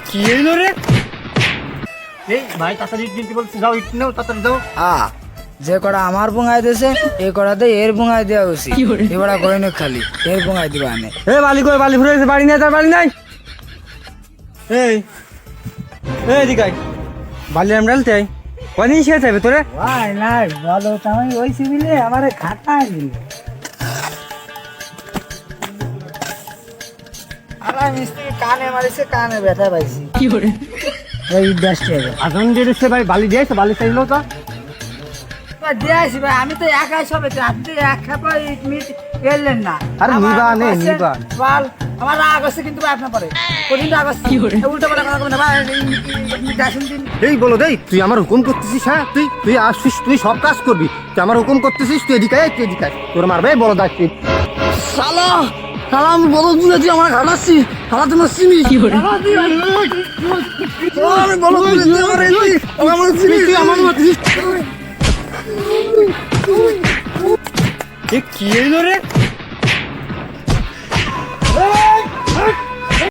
কি এলো রে? এই ভাই তাড়াতাড়ি ইট নিতে বলছি, যাও ইট নাও তাড়াতাড়ি যাও। যে কটা আমার বুঙাই দিয়েছে এই কটাতে এর বুঙাই দেওয়া উচিত। এবার কইন খালি এর বুঙাই দিবা আনে। এ বালি কই, বালি ফুরে গেছে, বাড়ি নাই, তার বাড়ি নাই। এই এই দিকাই বালি আমরালতে আই কোন ইসে যাবে তোরে? ভাই নাই বলো তুমি ওই সিভিলে আমারে খাটাই দিলে। আলা মিস্ত্রি কানে মারিছে, কানে ব্যথা পাইছি। কি করে এই ডাস্টে আগুন দিয়েছে ভাই, বালি দিয়েছে, বালি চাইলো তো দিয়েছি ভাই। আমি তো একাই সবে আপনি এক খাপা ইট মিট গেলেন না। আরে নিবা নে, নিবা। বল আমার রাগ আছে কিন্তু ভাই আপনার পরে কঠিন রাগ আছে। উল্টো পাল্টা কথা বলবেন না ভাই। ডাসুন দিন এই বলো দেই, তুই আমার হুকুম করতেছিস? হ্যাঁ তুই তুই আসছিস, তুই সব কাজ করবি, তুই আমার হুকুম করতেছিস, তুই এদিকে আয়, তুই এদিকে আয়। তোর মারবে বলো দেখ তুই। শালা শালা আমি বড় দুলে তুই আমার খাটাচ্ছি। শালা তোমার সিমি কি করে আমি বড় দুলে তুই আমার সিমি তুই আমার মারছিস। কি এলো রে?